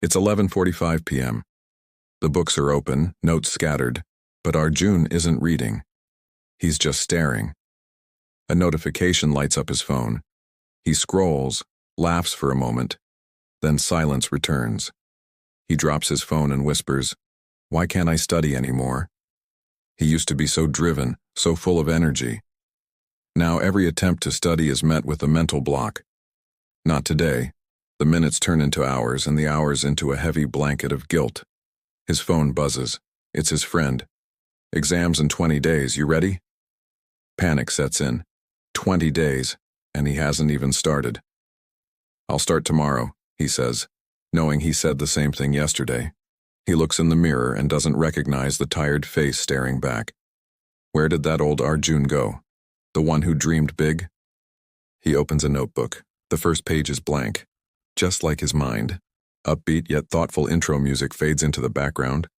It's 11:45 p.m. The books are open, notes scattered, but Arjun isn't reading. He's just staring. A notification lights up his phone. He scrolls, laughs for a moment, then silence returns. He drops his phone and whispers, "Why can't I study anymore?" He used to be so driven, so full of energy. Now every attempt to study is met with a mental block. Not today. The minutes turn into hours and the hours into a heavy blanket of guilt. His phone buzzes. It's his friend. "Exams in 20 days, you ready?" Panic sets in. 20 days, and he hasn't even started. "I'll start tomorrow," he says, knowing he said the same thing yesterday. He looks in the mirror and doesn't recognize the tired face staring back. Where did that old Arjun go? The one who dreamed big? He opens a notebook. The first page is blank, just like his mind. Upbeat yet thoughtful intro music fades into the background.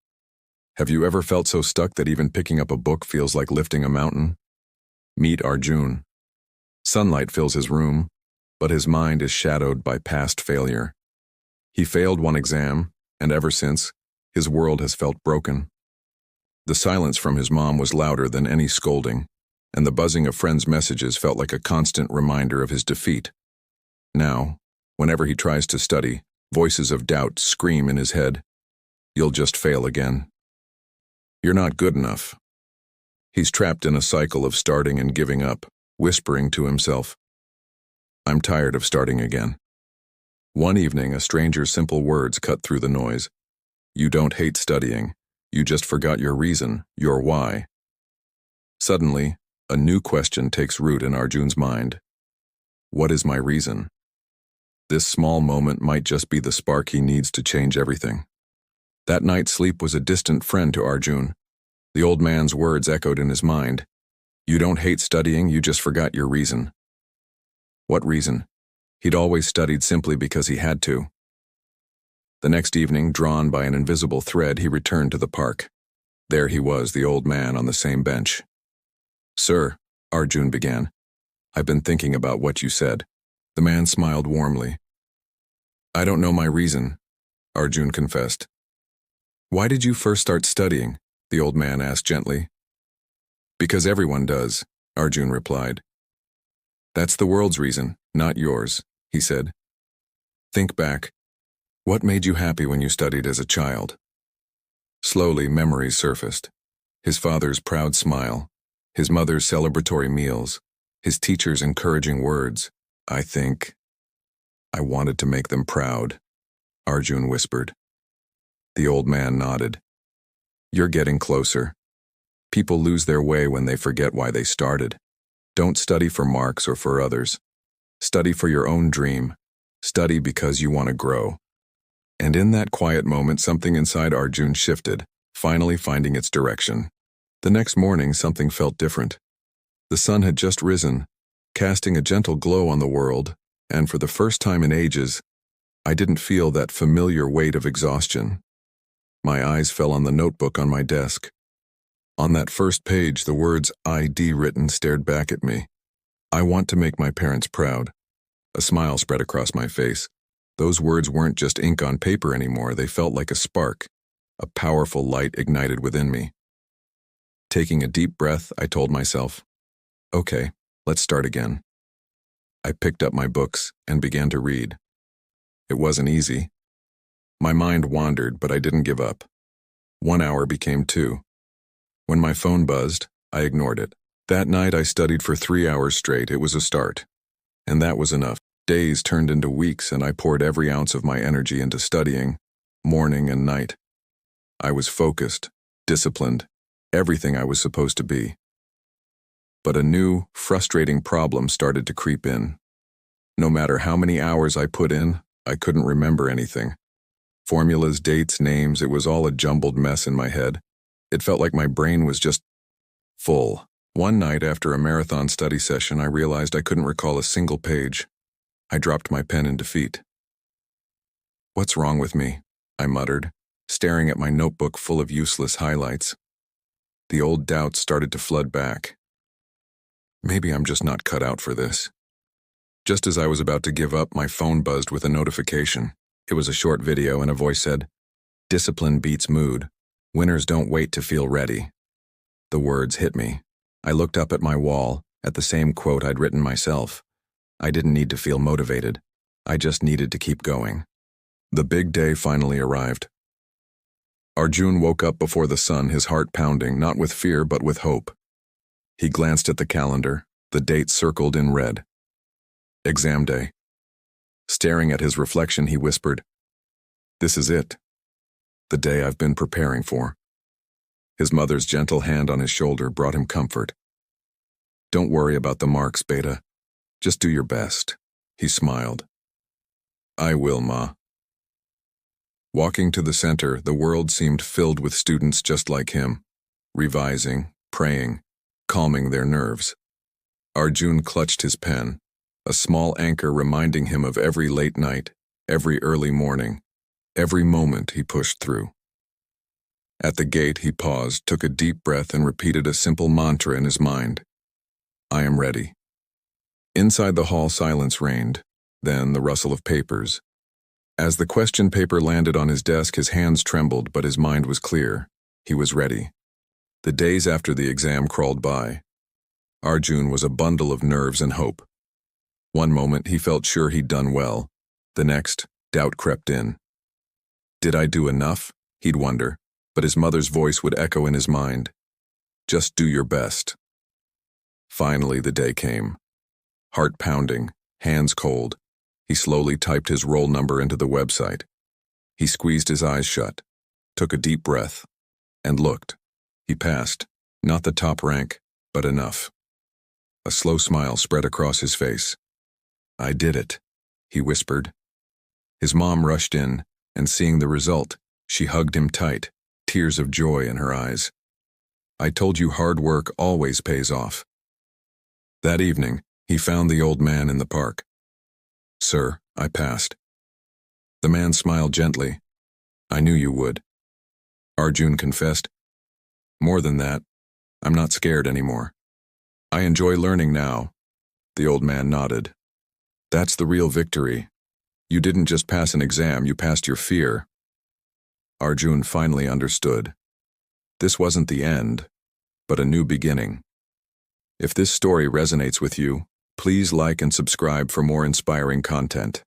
Have you ever felt so stuck that even picking up a book feels like lifting a mountain? Meet Arjun. Sunlight fills his room, but his mind is shadowed by past failure. He failed one exam, and ever since, his world has felt broken. The silence from his mom was louder than any scolding, and the buzzing of friends' messages felt like a constant reminder of his defeat. Now, whenever he tries to study, voices of doubt scream in his head. "You'll just fail again. You're not good enough." He's trapped in a cycle of starting and giving up, whispering to himself, "I'm tired of starting again." One evening, a stranger's simple words cut through the noise. "You don't hate studying. You just forgot your reason, your why." Suddenly, a new question takes root in Arjun's mind. What is my reason? This small moment might just be the spark he needs to change everything. That night's sleep was a distant friend to Arjun. The old man's words echoed in his mind. "You don't hate studying, you just forgot your reason." What reason? He'd always studied simply because he had to. The next evening, drawn by an invisible thread, he returned to the park. There he was, the old man on the same bench. "Sir," Arjun began, "I've been thinking about what you said." The man smiled warmly. "I don't know my reason," Arjun confessed. "Why did you first start studying?" the old man asked gently. "Because everyone does," Arjun replied. "That's the world's reason, not yours," he said. "Think back. What made you happy when you studied as a child?" Slowly, memories surfaced. His father's proud smile, his mother's celebratory meals, his teacher's encouraging words. I wanted to make them proud," Arjun whispered. The old man nodded. "You're getting closer. People lose their way when they forget why they started. Don't study for marks or for others. Study for your own dream. Study because you want to grow." And in that quiet moment, something inside Arjun shifted, finally finding its direction. The next morning, something felt different. The sun had just risen, casting a gentle glow on the world, and for the first time in ages, I didn't feel that familiar weight of exhaustion. My eyes fell on the notebook on my desk. On that first page, the words "ID" written stared back at me. "I want to make my parents proud." A smile spread across my face. Those words weren't just ink on paper anymore, they felt like a spark. A powerful light ignited within me. Taking a deep breath, I told myself, "Okay, let's start again." I picked up my books and began to read. It wasn't easy. My mind wandered, but I didn't give up. 1 hour became 2. When my phone buzzed, I ignored it. That night I studied for 3 hours straight. It was a start. And that was enough. Days turned into weeks, and I poured every ounce of my energy into studying, morning and night. I was focused, disciplined, everything I was supposed to be. But a new, frustrating problem started to creep in. No matter how many hours I put in, I couldn't remember anything. Formulas, dates, names, it was all a jumbled mess in my head. It felt like my brain was just full. One night after a marathon study session, I realized I couldn't recall a single page. I dropped my pen in defeat. "What's wrong with me?" I muttered, staring at my notebook full of useless highlights. The old doubts started to flood back. Maybe I'm just not cut out for this. Just as I was about to give up, my phone buzzed with a notification. It was a short video and a voice said, "Discipline beats mood. Winners don't wait to feel ready." The words hit me. I looked up at my wall, at the same quote I'd written myself. I didn't need to feel motivated. I just needed to keep going. The big day finally arrived. Arjun woke up before the sun, his heart pounding, not with fear but with hope. He glanced at the calendar, the date circled in red. Exam day. Staring at his reflection, he whispered, "This is it. The day I've been preparing for." His mother's gentle hand on his shoulder brought him comfort. "Don't worry about the marks, Beta. Just do your best." He smiled. "I will, Ma." Walking to the center, the world seemed filled with students just like him, revising, praying, calming their nerves. Arjun clutched his pen, a small anchor reminding him of every late night, every early morning, every moment he pushed through. At the gate, he paused, took a deep breath, and repeated a simple mantra in his mind. "I am ready." Inside the hall, silence reigned, then the rustle of papers. As the question paper landed on his desk, his hands trembled, but his mind was clear. He was ready. The days after the exam crawled by. Arjun was a bundle of nerves and hope. One moment he felt sure he'd done well. The next, doubt crept in. Did I do enough? He'd wonder, but his mother's voice would echo in his mind. Just do your best. Finally, the day came. Heart pounding, hands cold. He slowly typed his roll number into the website. He squeezed his eyes shut, took a deep breath, and looked. He passed, not the top rank, but enough. A slow smile spread across his face. "I did it," he whispered. His mom rushed in, and seeing the result, she hugged him tight, tears of joy in her eyes. "I told you hard work always pays off." That evening, he found the old man in the park. "Sir, I passed." The man smiled gently. "I knew you would." Arjun confessed, "More than that, I'm not scared anymore. I enjoy learning now." The old man nodded. "That's the real victory. You didn't just pass an exam, you passed your fear." Arjun finally understood. This wasn't the end, but a new beginning. If this story resonates with you, please like and subscribe for more inspiring content.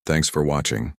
Thanks for watching.